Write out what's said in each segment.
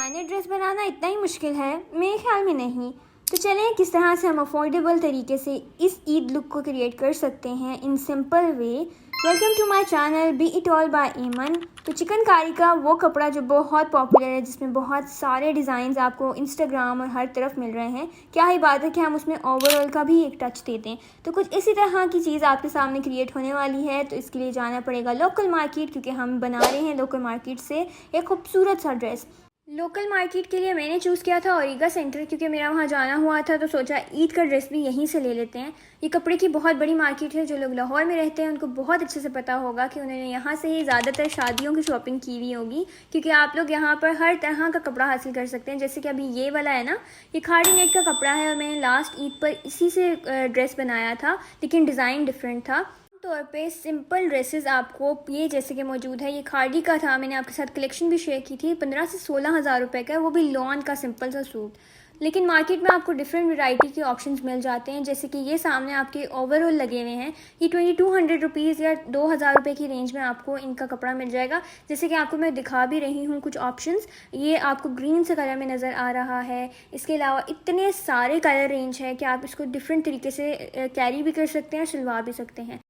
Designer dress बनाना इतना ही मुश्किल है? मेरे ख्याल में नहीं। तो चलें किस तरह से हम अफोर्डेबल तरीके से इस ईद लुक को क्रिएट कर सकते हैं in simple way. Welcome to my channel be it all by Eman. तो चिकनकारी का वो कपड़ा जो बहुत पॉपुलर है, जिसमें बहुत सारे डिज़ाइंस आपको इंस्टाग्राम और हर तरफ मिल रहे हैं, क्या ही बात है कि हम उसमें ओवरऑल का भी एक टच देते हैं। तो कुछ इसी तरह की चीज़ आपके सामने क्रिएट होने वाली है। तो इसके लिए जाना पड़ेगा लोकल मार्केट, क्योंकि हम बना रहे हैं लोकल मार्केट से एक खूबसूरत सा ड्रेस। लोकल मार्केट के लिए मैंने चूज़ किया था औरिगा सेंटर, क्योंकि मेरा वहाँ जाना हुआ था। तो सोचा ईद का ड्रेस भी यहीं से ले लेते हैं। ये कपड़े की बहुत बड़ी मार्केट है। जो लोग लाहौर में रहते हैं उनको बहुत अच्छे से पता होगा कि उन्होंने यहाँ से ही ज़्यादातर शादियों की शॉपिंग की हुई होगी, क्योंकि आप लोग यहाँ पर हर तरह का कपड़ा हासिल कर सकते हैं। जैसे कि अभी ये वाला है ना, ये खाड़ी नेट का कपड़ा है और मैंने लास्ट ईद पर इसी से ड्रेस बनाया था, लेकिन डिज़ाइन डिफरेंट था। तौर पे सिंपल ड्रेसेस आपको ये जैसे कि मौजूद है। ये खाड़ी का था, मैंने आपके साथ कलेक्शन भी शेयर की थी। 15 से 16 हज़ार रुपये का है, वो भी लॉन का सिंपल सा सूट। लेकिन मार्केट में आपको डिफरेंट वैरायटी के ऑप्शंस मिल जाते हैं। जैसे कि ये सामने आपके ओवरऑल लगे हुए हैं, ये 2200 रुपीज़ या 2000 रुपये की रेंज में आपको इनका कपड़ा मिल जाएगा। जैसे कि आपको मैं दिखा भी रही हूँ कुछ ऑप्शंस। ये आपको ग्रीन से कलर में नज़र आ रहा है। इसके अलावा इतने सारे कलर रेंज है कि आप इसको डिफरेंट तरीके से कैरी भी कर सकते हैं, सिलवा भी सकते हैं।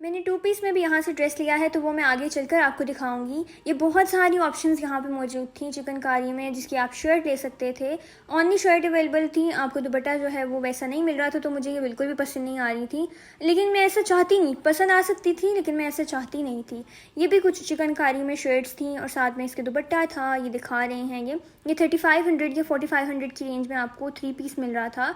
मैंने 2 पीस में भी यहाँ से ड्रेस लिया है, तो वो मैं आगे चलकर आपको दिखाऊंगी। ये बहुत सारी ऑप्शंस यहाँ पे मौजूद थी चिकनकारी में, जिसकी आप शर्ट ले सकते थे। ओनली शर्ट अवेलेबल थी, आपको दुपट्टा जो है वो वैसा नहीं मिल रहा था। तो मुझे ये बिल्कुल भी पसंद नहीं आ रही थी, लेकिन मैं ऐसा चाहती नहीं, पसंद आ सकती थी लेकिन मैं ऐसा चाहती नहीं थी। ये भी कुछ चिकनकारी में शर्ट्स थी और साथ में इसके दुपट्टा था। ये दिखा रहे हैं ये 3500 या 4500 की रेंज में आपको 3 पीस मिल रहा था।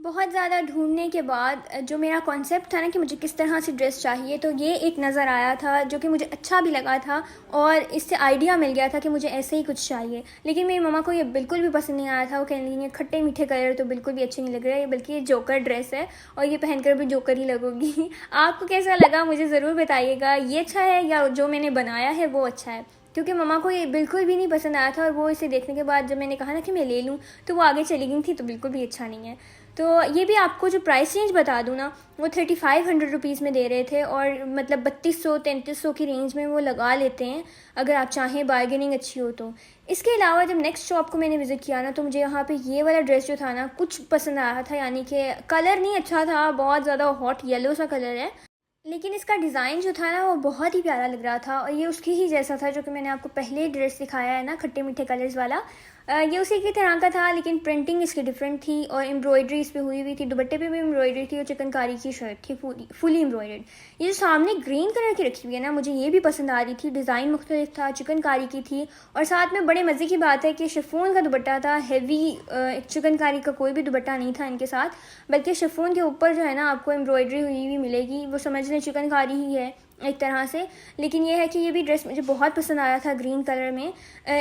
बहुत ज़्यादा ढूंढने के बाद जो मेरा कॉन्सेप्ट था ना कि मुझे किस तरह से ड्रेस चाहिए, तो ये एक नज़र आया था जो कि मुझे अच्छा भी लगा था और इससे आइडिया मिल गया था कि मुझे ऐसे ही कुछ चाहिए। लेकिन मेरी मम्मा को ये बिल्कुल भी पसंद नहीं आया था। वो कहने लगी खट्टे मीठे कलर तो बिल्कुल भी अच्छे नहीं लग रहे हैं, बल्कि ये जोकर ड्रेस है और ये पहनकर भी जोकर ही लगोगी। आपको कैसा लगा मुझे ज़रूर बताइएगा। ये अच्छा है या जो मैंने बनाया है वो अच्छा है? क्योंकि मम्मा को ये बिल्कुल भी नहीं पसंद आया था और वो इसे देखने के बाद जब मैंने कहा ना कि मैं ले लूँ, तो वो आगे चली गई थी। तो बिल्कुल भी अच्छा नहीं है। तो ये भी आपको जो प्राइस रेंज बता दूँ ना, वो 3500 रुपीज़ में दे रहे थे और मतलब 3200-3300 की रेंज में वो लगा लेते हैं, अगर आप चाहें बार्गेनिंग अच्छी हो तो। इसके अलावा जब नेक्स्ट शॉप को मैंने विज़िट किया ना, तो मुझे यहाँ पे ये वाला ड्रेस जो था ना कुछ पसंद आया था। यानी कि कलर नहीं अच्छा था, बहुत ज़्यादा हॉट येलो सा कलर है, लेकिन इसका डिज़ाइन जो था ना वो बहुत ही प्यारा लग रहा था और ये उसके ही जैसा था जो कि मैंने आपको पहले ड्रेस दिखाया है ना, खट्टे मीठे कलर्स वाला। ये उसी की तरह का था, लेकिन प्रिंटिंग इसकी डिफरेंट थी और एम्ब्रॉयडरी इस पर हुई हुई थी। दुपट्टे पे भी एम्ब्रॉयडरी थी और चिकनकारी की शर्ट थी फुली एम्ब्रॉयडर्ड। ये जो सामने ग्रीन कलर की रखी हुई है ना, मुझे ये भी पसंद आ रही थी। डिज़ाइन मुख्तलिफ था, चिकनकारी की थी और साथ में बड़े मज़े की बात है कि शिफॉन का दुपट्टा था। हैवी चिकनकारी का कोई भी दुपट्टा नहीं था इनके साथ, बल्कि शिफॉन के ऊपर जो है ना आपको एम्ब्रॉयडरी हुई हुई मिलेगी। वो समझ लें चिकनकारी ही है एक तरह से। लेकिन ये है कि ये भी ड्रेस मुझे बहुत पसंद आया था ग्रीन कलर में।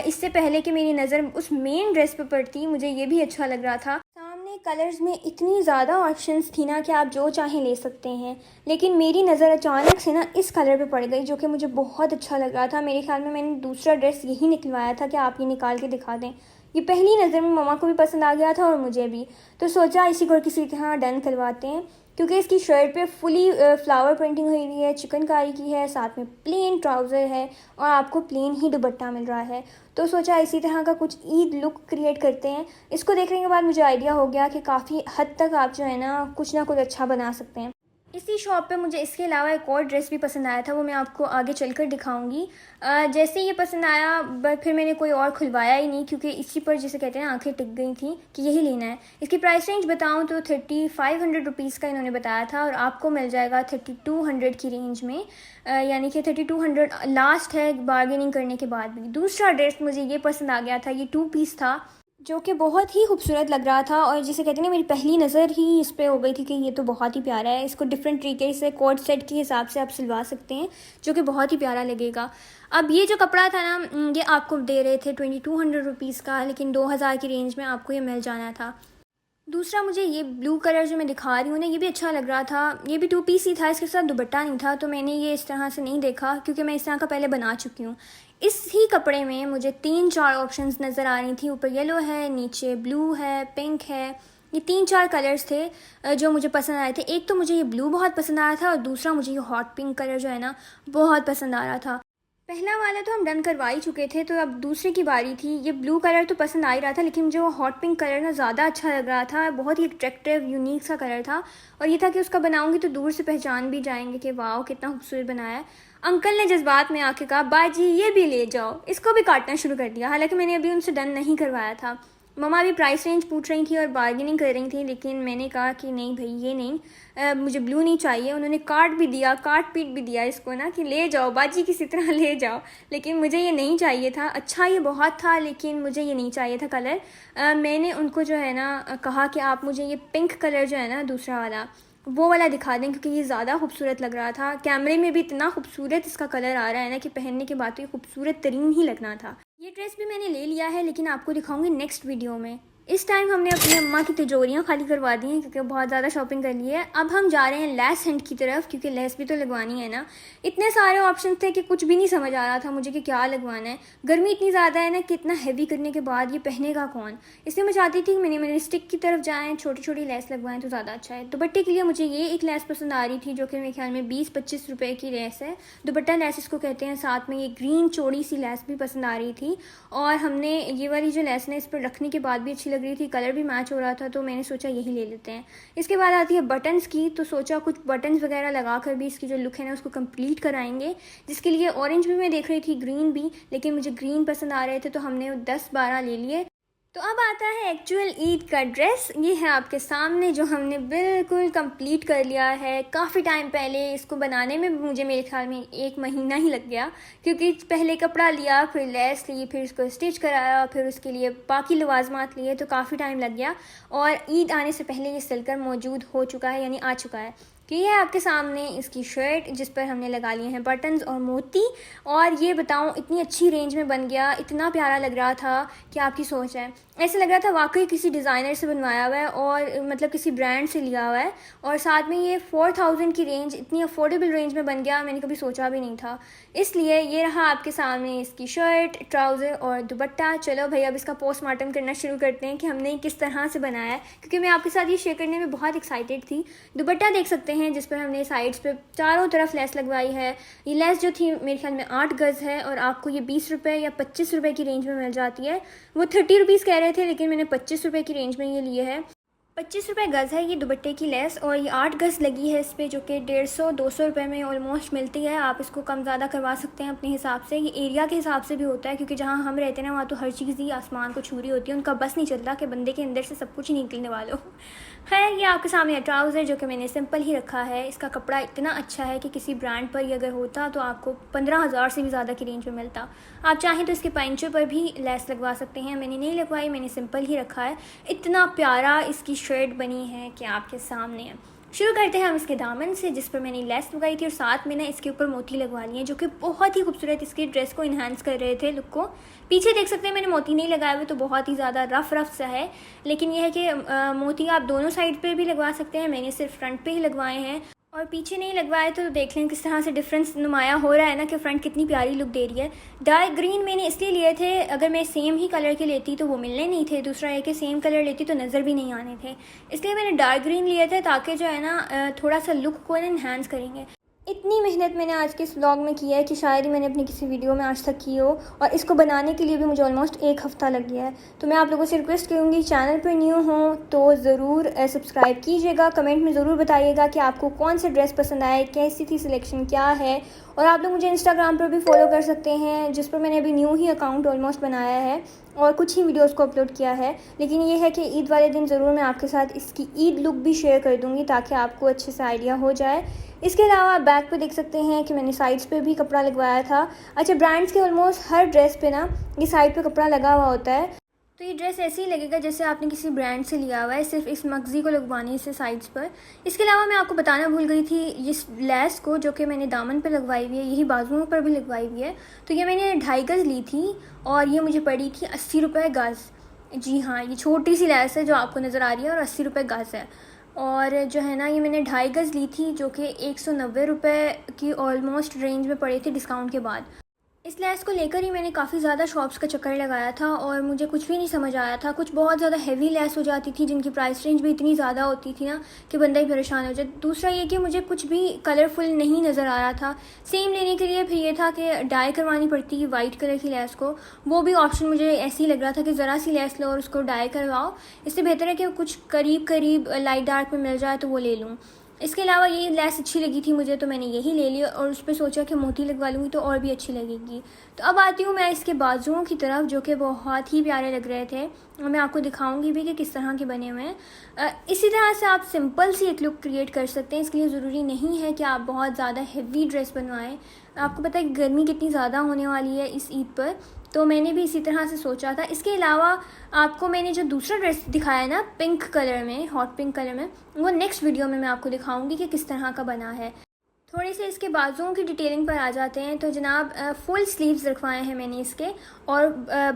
इससे पहले कि मेरी नज़र उस मेन ड्रेस पर पड़ती, मुझे ये भी अच्छा लग रहा था। सामने कलर्स में इतनी ज़्यादा ऑप्शंस थी ना कि आप जो चाहें ले सकते हैं, लेकिन मेरी नज़र अचानक से ना इस कलर पे पड़ गई, जो कि मुझे बहुत अच्छा लग रहा था। मेरे ख्याल में मैंने दूसरा ड्रेस यही निकलवाया था कि आप ये निकाल के दिखा दें। ये पहली नज़र में मम्मा को भी पसंद आ गया था और मुझे भी। तो सोचा इसी को किसी तरह डन करवाते हैं, क्योंकि इसकी शर्ट पे फुली फ्लावर प्रिंटिंग हुई हुई है, चिकनकारी की है, साथ में प्लेन ट्राउज़र है और आपको प्लेन ही दुपट्टा मिल रहा है। तो सोचा इसी तरह का कुछ ईद लुक क्रिएट करते हैं। इसको देखने के बाद मुझे आइडिया हो गया कि काफ़ी हद तक आप जो है ना कुछ अच्छा बना सकते हैं। इसी शॉप पे मुझे इसके अलावा एक और ड्रेस भी पसंद आया था, वो मैं आपको आगे चलकर दिखाऊंगी। जैसे ये पसंद आया, बट फिर मैंने कोई और खुलवाया ही नहीं, क्योंकि इसी पर जिसे कहते हैं आंखें टिक गई थी कि यही लेना है। इसकी प्राइस रेंज बताऊं तो 3500 रुपीज़ का इन्होंने बताया था और आपको मिल जाएगा 3200 की रेंज में। यानी कि 3200 लास्ट है बार्गेनिंग करने के बाद भी। दूसरा ड्रेस मुझे ये पसंद आ गया था, ये 2 पीस था जो कि बहुत ही खूबसूरत लग रहा था और जिसे कहते हैं ना मेरी पहली नज़र ही इस पे हो गई थी कि ये तो बहुत ही प्यारा है। इसको डिफरेंट तरीके से कोट सेट के हिसाब से आप सिलवा सकते हैं, जो कि बहुत ही प्यारा लगेगा। अब ये जो कपड़ा था ना, ये आपको दे रहे थे 2200 रुपीज़ का, लेकिन 2000 की रेंज में आपको ये मिल जाना था। दूसरा मुझे ये ब्लू कलर जो मैं दिखा रही हूँ ना, ये भी अच्छा लग रहा था। ये भी 2 पीस ही था, इसके साथ दुपट्टा नहीं था, तो मैंने ये इस तरह से नहीं देखा क्योंकि मैं इस तरह का पहले बना चुकी हूँ। इस ही कपड़े में मुझे 3-4 ऑप्शंस नज़र आ रही थी। ऊपर येलो है, नीचे ब्लू है, पिंक है। ये 3-4 कलर्स थे जो मुझे पसंद आए थे। एक तो मुझे ये ब्लू बहुत पसंद आया था और दूसरा मुझे ये हॉट पिंक कलर जो है ना बहुत पसंद आ रहा था। पहला वाला तो हम डन करवा ही चुके थे, तो अब दूसरे की बारी थी। ये ब्लू कलर तो पसंद आ ही रहा था, लेकिन जो हॉट पिंक कलर ना ज़्यादा अच्छा लग रहा था, बहुत ही अट्रैक्टिव यूनिक सा कलर था। और ये था कि उसका बनाऊंगी तो दूर से पहचान भी जाएंगे कि वाह कितना खूबसूरत बनाया है। अंकल ने जज्बात में आके कहा बाजी ये भी ले जाओ, इसको भी काटना शुरू कर दिया। हालांकि मैंने अभी उनसे डन नहीं करवाया था। मम्मा भी प्राइस रेंज पूछ रही थी और बार्गेनिंग कर रही थी, लेकिन मैंने कहा कि नहीं भाई ये नहीं, मुझे ब्लू नहीं चाहिए। उन्होंने काट भी दिया, काट पीट भी दिया इसको ना कि ले जाओ बाजी किसी तरह ले जाओ, लेकिन मुझे ये नहीं चाहिए था। अच्छा ये बहुत था, लेकिन मुझे ये नहीं चाहिए था कलर। मैंने उनको जो है ना कहा कि आप मुझे ये पिंक कलर जो है ना दूसरा वाला वो वाला दिखा दें, क्योंकि ये ज़्यादा खूबसूरत लग रहा था। कैमरे में भी इतना खूबसूरत इसका कलर आ रहा है ना कि पहनने के बाद तो ये खूबसूरत तरीन ही लगना था। ये ड्रेस भी मैंने ले लिया है, लेकिन आपको दिखाऊंगी नेक्स्ट वीडियो में। इस टाइम हमने अपनी अम्मा की तिजोरियाँ खाली करवा दी हैं, क्योंकि बहुत ज़्यादा शॉपिंग कर ली है। अब हम जा रहे हैं लेस हैंड की तरफ, क्योंकि लेस भी तो लगवानी है ना। इतने सारे ऑप्शन थे कि कुछ भी नहीं समझ आ रहा था मुझे कि क्या लगवाना है। गर्मी इतनी ज़्यादा है ना कि इतना हैवी करने के बाद ये पहनेगा कौन। इसलिए मैं चाहती थी कि मिनिमलिस्टिक की तरफ जाएँ, छोटी छोटी लेस लगवाएँ तो ज़्यादा अच्छा है। दुपट्टे के लिए मुझे ये एक लेस पसंद आ रही थी, जो कि मेरे ख्याल में 20-25 रुपये की लेस है। दुपट्टा लेस इसको कहते हैं। साथ में ये ग्रीन चौड़ी सी लेस भी पसंद आ रही थी, और हमने ये वाली जो लेस है इस पर रखने के बाद भी अच्छी लग रही थी, कलर भी मैच हो रहा था, तो मैंने सोचा यही ले लेते हैं। इसके बाद आती है बटन्स की, तो सोचा कुछ बटन्स वगैरह लगा कर भी इसकी जो लुक है ना उसको कंप्लीट कराएंगे, जिसके लिए ऑरेंज भी मैं देख रही थी, ग्रीन भी, लेकिन मुझे ग्रीन पसंद आ रहे थे तो हमने 10-12 ले लिए। तो अब आता है एक्चुअल ईद का ड्रेस। ये है आपके सामने, जो हमने बिल्कुल कंप्लीट कर लिया है काफ़ी टाइम पहले। इसको बनाने में मुझे मेरे ख्याल में 1 महीना ही लग गया, क्योंकि पहले कपड़ा लिया, फिर लेस ली, फिर इसको स्टिच कराया, फिर उसके लिए बाकी लवाजमात लिए, तो काफ़ी टाइम लग गया। और ईद आने से पहले ये सिलकर मौजूद हो चुका है, यानी आ चुका है। कि ये है आपके सामने इसकी शर्ट, जिस पर हमने लगा लिए हैं बटन्स और मोती। और ये बताऊं इतनी अच्छी रेंज में बन गया, इतना प्यारा लग रहा था कि आपकी सोच है। ऐसे लग रहा था वाकई किसी डिज़ाइनर से बनवाया हुआ है, और मतलब किसी ब्रांड से लिया हुआ है। और साथ में ये 4000 की रेंज, इतनी अफोर्डेबल रेंज में बन गया, मैंने कभी सोचा भी नहीं था। इसलिए ये रहा आपके सामने इसकी शर्ट, ट्राउज़र और दुपट्टा। चलो भाई अब इसका पोस्टमार्टम करना शुरू करते हैं कि हमने किस तरह से बनाया है, क्योंकि मैं आपके साथ ये शेयर करने में बहुत एक्साइटेड थी। दुपट्टा देख सकते हैं, जिस पर हमने साइड्स पे चारों तरफ लेस लगवाई है। ये लेस जो थी मेरे ख्याल में 8 गज़ है, और आपको ये 20 रुपये या 25 रुपये की रेंज में मिल जाती है। वो 30 रुपीज़ कह रहे थे, लेकिन मैंने 25 रुपये की रेंज में ये लिए है। 25 रुपये गज़ है ये दुपट्टे की लेस, और ये 8 गज़ लगी है इस पर, जो कि 150-200 रुपये में ऑलमोस्ट मिलती है। आप इसको कम ज़्यादा करवा सकते हैं अपने हिसाब से। ये एरिया के हिसाब से भी होता है, क्योंकि जहाँ हम रहते हैं ना वहाँ तो हर चीज़ ही आसमान को छू रही होती है। उनका बस नहीं चलता कि बंदे के अंदर से सब कुछ ही निकलने वालों। खैर ये आपके सामने ट्राउज़र, जो कि मैंने सिंपल ही रखा है। इसका कपड़ा इतना अच्छा है कि किसी ब्रांड पर ही अगर होता तो आपको 15,000 से भी ज़्यादा की रेंज में मिलता। आप चाहें तो इसके पैंचों पर भी लेस लगवा सकते हैं। मैंने नहीं लगवाई, मैंने सिंपल ही रखा है। इतना प्यारा इसकी शर्ट बनी है कि आपके सामने है। शुरू करते हैं हम इसके दामन से, जिस पर मैंने लेस लगाई थी, और साथ में ना इसके ऊपर मोती लगवा लिए हैं, जो कि बहुत ही खूबसूरत इसकी ड्रेस को इन्हांस कर रहे थे, लुक को। पीछे देख सकते हैं मैंने मोती नहीं लगाए हुए, तो बहुत ही ज़्यादा रफ सा है। लेकिन यह है कि मोती आप दोनों साइड पर भी लगवा सकते हैं। मैंने सिर्फ फ्रंट पे ही लगवाए हैं, और पीछे नहीं लगवाए, तो देख लें किस तरह से डिफरेंस नुमाया हो रहा है ना, कि फ्रंट कितनी प्यारी लुक दे रही है। डार्क ग्रीन मैंने इसलिए लिए थे, अगर मैं सेम ही कलर के लेती तो वो मिलने नहीं थे। दूसरा है कि सेम कलर लेती तो नज़र भी नहीं आने थे, इसलिए मैंने डार्क ग्रीन लिए थे, ताकि जो है ना थोड़ा सा लुक को इन्हांस करेंगे। इतनी मेहनत मैंने आज के इस व्लॉग में की है कि शायद ही मैंने अपनी किसी वीडियो में आज तक की हो, और इसको बनाने के लिए भी मुझे ऑलमोस्ट 1 हफ़्ता लग गया है। तो मैं आप लोगों से रिक्वेस्ट करूँगी, चैनल पर न्यू हो तो ज़रूर सब्सक्राइब कीजिएगा। कमेंट में ज़रूर बताइएगा कि आपको कौन सा ड्रेस पसंद आए, कैसी थी सिलेक्शन, क्या है। और आप लोग मुझे इंस्टाग्राम पर भी फॉलो कर सकते हैं, जिस पर मैंने अभी न्यू ही अकाउंट ऑलमोस्ट बनाया है और कुछ ही वीडियोस को अपलोड किया है। लेकिन ये है कि ईद वाले दिन ज़रूर मैं आपके साथ इसकी ईद लुक भी शेयर कर दूँगी, ताकि आपको अच्छे से आइडिया हो जाए। इसके अलावा बैक पे देख सकते हैं कि मैंने साइड्स पे भी कपड़ा लगवाया था। अच्छा, ब्रांड्स के ऑलमोस्ट हर ड्रेस पे ना ये साइड पे कपड़ा लगा हुआ होता है, तो ये ड्रेस ऐसे ही लगेगा जैसे आपने किसी ब्रांड से लिया हुआ है, सिर्फ इस मगज़ी को लगवाने से साइड्स पर। इसके अलावा मैं आपको बताना भूल गई थी, इस लेस को जो कि मैंने दामन पे लगवाई हुई है, यही बाजुओं पर भी लगवाई हुई है। तो ये मैंने 2.5 गज़ ली थी, और ये मुझे पड़ी थी 80 रुपये गज़। जी हाँ, ये छोटी सी लेस है जो आपको नज़र आ रही है, और 80 रुपये गज़ है। और जो है ना ये मैंने 2.5 गज़ ली थी, जो कि 190 रुपये की ऑलमोस्ट रेंज में पड़ी थी डिस्काउंट के बाद। इस लेस को लेकर ही मैंने काफ़ी ज़्यादा शॉप्स का चक्कर लगाया था और मुझे कुछ भी नहीं समझ आया था। कुछ बहुत ज़्यादा हेवी लेस हो जाती थी जिनकी प्राइस रेंज भी इतनी ज़्यादा होती थी ना कि बंदा ही परेशान हो जाए। दूसरा ये कि मुझे कुछ भी कलरफुल नहीं नज़र आ रहा था। सेम लेने के लिए फिर ये था कि डाई करवानी पड़ती है वाइट कलर की लेस को, वो भी ऑप्शन मुझे ऐसे ही लग रहा था कि ज़रा सी लेस लो और उसको डाई करवाओ। इससे बेहतर है कि कुछ करीब करीब लाइट डार्क में मिल जाए तो वो ले लूँ। इसके अलावा ये लेस अच्छी लगी थी मुझे तो मैंने यही ले ली और उस पर सोचा कि मोती लगवा लूँगी तो और भी अच्छी लगेगी। तो अब आती हूँ मैं इसके बाजुओं की तरफ जो कि बहुत ही प्यारे लग रहे थे और मैं आपको दिखाऊंगी भी कि किस तरह के बने हुए हैं। इसी तरह से आप सिंपल सी एक लुक क्रिएट कर सकते हैं। इसके लिए ज़रूरी नहीं है कि आप बहुत ज़्यादा हेवी ड्रेस बनवाएं। आपको पता है कि गर्मी कितनी ज़्यादा होने वाली है इस ईद पर, तो मैंने भी इसी तरह से सोचा था। इसके अलावा आपको मैंने जो दूसरा ड्रेस दिखाया ना पिंक कलर में, हॉट पिंक कलर में, वो नेक्स्ट वीडियो में मैं आपको दिखाऊंगी कि किस तरह का बना है। थोड़े से इसके बाजुओं की डिटेलिंग पर आ जाते हैं। तो जनाब फुल स्लीव्स रखवाए हैं मैंने इसके और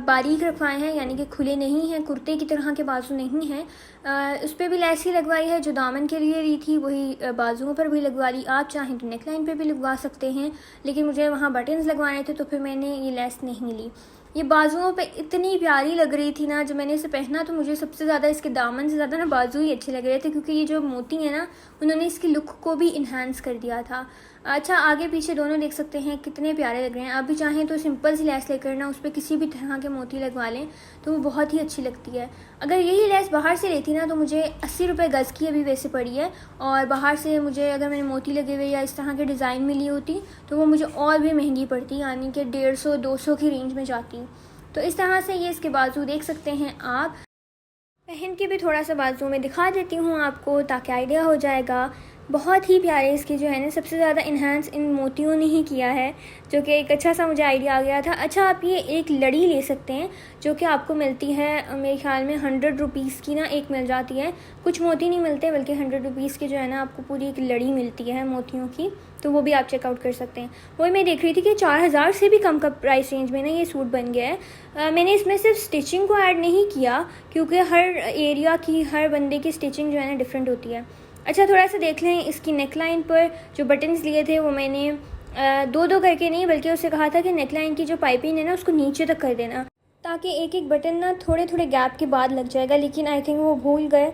बारीक रखवाए हैं, यानी कि खुले नहीं हैं, कुर्ते की तरह के बाजू नहीं हैं। उस पर भी लेस ही लगवाई है जो दामन के लिए ली थी, वही बाजुओं पर भी लगवा ली। आप चाहें तो नेकलाइन पे भी लगवा सकते हैं, लेकिन मुझे वहाँ बटन्स लगवाने थे तो फिर मैंने ये लेस नहीं ली। ये बाजुओं पे इतनी प्यारी लग रही थी ना, जब मैंने इसे पहना तो मुझे सबसे ज़्यादा इसके दामन से ज़्यादा ना बाजू ही अच्छे लग रहे थे, क्योंकि ये जो मोती है ना उन्होंने इसकी लुक को भी इन्हांस कर दिया था। अच्छा, आगे पीछे दोनों देख सकते हैं कितने प्यारे लग रहे हैं। आप भी चाहें तो सिंपल सी लेस लेकर ना उस पर किसी भी तरह के मोती लगवा लें तो वो बहुत ही अच्छी लगती है। अगर यही लेस बाहर से लेती ना तो मुझे 80 रुपये गज़ की अभी वैसे पड़ी है, और बाहर से मुझे अगर मैंने मोती लगे हुए या इस तरह के डिज़ाइन मिली होती तो वो मुझे और भी महंगी पड़ती, यानी कि 150-200 की रेंज में जाती। तो इस तरह से ये इसके बाजू देख सकते हैं आप। पहन के भी थोड़ा सा बाजू में दिखा देती हूँ आपको ताकि आइडिया हो जाएगा। बहुत ही प्यारे इसके जो है ना, सबसे ज़्यादा इन्हांस इन मोतियों ने ही किया है, जो कि एक अच्छा सा मुझे आइडिया आ गया था। अच्छा, आप ये एक लड़ी ले सकते हैं जो कि आपको मिलती है मेरे ख्याल में 100 रुपीज़ की ना एक मिल जाती है। कुछ मोती नहीं मिलते बल्कि 100 रुपीज़ की जो है ना आपको पूरी एक लड़ी मिलती है मोतियों की, तो वो भी आप चेकआउट कर सकते हैं। वही मैं देख रही थी कि 4000 से भी कम का प्राइस रेंज में ना ये सूट बन गया है। मैंने इसमें सिर्फ स्टिचिंग को ऐड नहीं किया क्योंकि हर एरिया की, हर बंदे की स्टिचिंग जो है ना डिफरेंट होती है। अच्छा, थोड़ा सा देख लें इसकी नेकलाइन पर जो बटन्स लिए थे वो मैंने दो करके नहीं, बल्कि उससे कहा था कि नेकलाइन की जो पाइपिंग है ना उसको नीचे तक कर देना, ताकि एक एक बटन ना थोड़े थोड़े गैप के बाद लग जाएगा। लेकिन आई थिंक वो भूल गए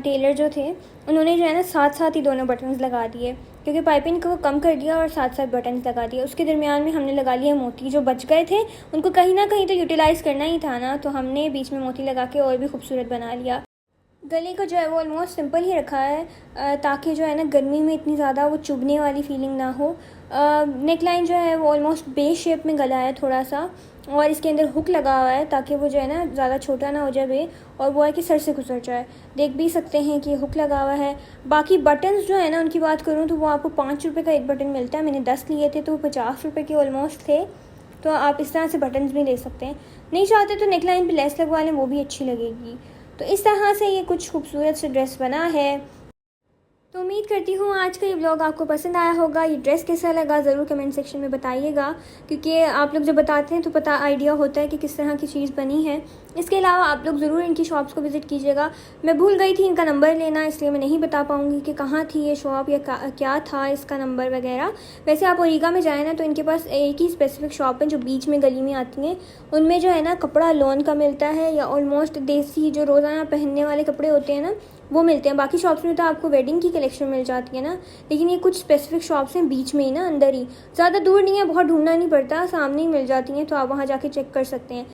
टेलर जो थे, उन्होंने जो है ना साथ साथ ही दोनों बटन्स लगा दिए, क्योंकि पाइपिंग को कम कर दिया और साथ साथ बटन्स लगा दिए। उसके दरमियान में हमने लगा लिए मोती, जो बच गए थे उनको कहीं ना कहीं तो यूटिलाइज़ करना ही था ना, तो हमने बीच में मोती लगा के और भी खूबसूरत बना लिया। गले को जो है वो ऑलमोस्ट सिंपल ही रखा है ताकि जो है ना गर्मी में इतनी ज़्यादा वो चुभने वाली फीलिंग ना हो। नेकलाइन जो है वो ऑलमोस्ट बेस शेप में गला है थोड़ा सा, और इसके अंदर हुक लगा हुआ है ताकि वो जो है ना ज़्यादा छोटा ना हो जाए और वो है कि सर से गुजर जाए। देख भी सकते हैं कि हुक लगा हुआ है। बाकी बटन्स जो है ना उनकी बात करूँ तो वो आपको 5 रुपये का एक बटन मिलता है। मैंने 10 लिए थे तो 50 रुपये के ऑलमोस्ट थे, तो आप इस तरह से बटन्स भी ले सकते हैं। नहीं चाहते तो नेकलाइन पे लेस लगवा लें, वो भी अच्छी लगेगी। तो इस तरह से ये कुछ खूबसूरत से ड्रेस बना है। तो उम्मीद करती हूँ आज का ये व्लॉग आपको पसंद आया होगा। ये ड्रेस कैसा लगा ज़रूर कमेंट सेक्शन में बताइएगा, क्योंकि आप लोग जब बताते हैं तो पता आइडिया होता है कि किस तरह की चीज़ बनी है। इसके अलावा आप लोग ज़रूर इनकी शॉप्स को विज़िट कीजिएगा। मैं भूल गई थी इनका नंबर लेना, इसलिए मैं नहीं बता पाऊँगी कि कहाँ थी ये शॉप या क्या था इसका नंबर वगैरह। वैसे आप ओरिगा में जाए ना तो इनके पास एक ही स्पेसिफिक शॉप है जो बीच में गली में आती हैं। उनमें जो है ना कपड़ा लोन का मिलता है या ऑलमोस्ट देसी जो रोज़ाना पहनने वाले कपड़े होते हैं ना वो मिलते हैं। बाकी शॉप्स में तो आपको वेडिंग की कलेक्शन मिल जाती है ना, लेकिन ये कुछ स्पेसिफिक शॉप्स हैं बीच में ही ना, अंदर ही, ज़्यादा दूर नहीं है, बहुत ढूंढना नहीं पड़ता, सामने ही मिल जाती हैं, तो आप वहाँ जाके चेक कर सकते हैं।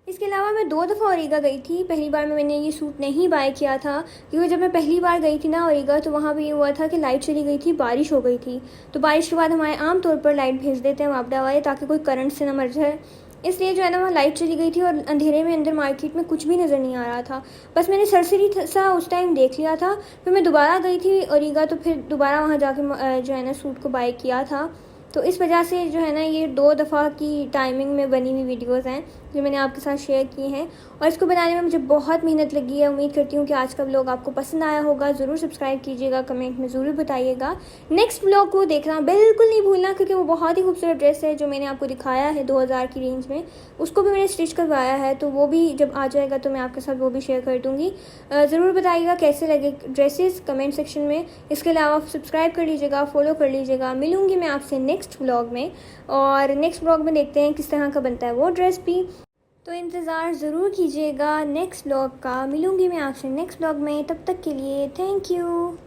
इसके अलावा मैं 2 दफ़ा ओरिगा गई थी। पहली बार में मैंने ये सूट नहीं बाय किया था, क्योंकि जब मैं पहली बार गई थी ना ओरिगा तो वहाँ पे ये हुआ था कि लाइट चली गई थी, बारिश हो गई थी। तो बारिश के बाद हमारे आम तौर पर लाइट भेज देते हैं वापडा वाले ताकि कोई करंट से ना मर जाए, इसलिए जो है ना वहाँ लाइट चली गई थी और अंधेरे में अंदर मार्केट में कुछ भी नज़र नहीं आ रहा था। बस मैंने सरसरी सा उस टाइम देख लिया था। फिर मैं दोबारा गई थी ओरिगा तो फिर दोबारा वहाँ जाके जो है ना सूट को बाय किया था। तो इस वजह से जो है ना ये 2 दफ़ा की टाइमिंग में बनी हुई वीडियोस हैं जो मैंने आपके साथ शेयर की हैं, और इसको बनाने में मुझे बहुत मेहनत लगी है। उम्मीद करती हूँ कि आज का व्लॉग आपको पसंद आया होगा। ज़रूर सब्सक्राइब कीजिएगा, कमेंट में ज़रूर बताइएगा। नेक्स्ट व्लॉग को देखना बिल्कुल नहीं भूलना, क्योंकि वो बहुत ही खूबसूरत ड्रेस है जो मैंने आपको दिखाया है 2000 की रेंज में, उसको भी मैंने स्टिच करवाया है, तो वो भी जब आ जाएगा तो मैं आपके साथ वो भी शेयर कर दूँगी। ज़रूर बताइएगा कैसे लगे ड्रेसेस कमेंट सेक्शन में। इसके अलावा सब्सक्राइब कर लीजिएगा, फॉलो कर लीजिएगा। मिलूँगी मैं आपसे नेक्स्ट नेक्स्ट व्लॉग में। और नेक्स्ट व्लॉग में देखते हैं किस तरह का बनता है वो ड्रेस भी। तो इंतज़ार ज़रूर कीजिएगा नेक्स्ट व्लॉग का। मिलूँगी मैं आपसे नेक्स्ट व्लॉग में, तब तक के लिए थैंक यू।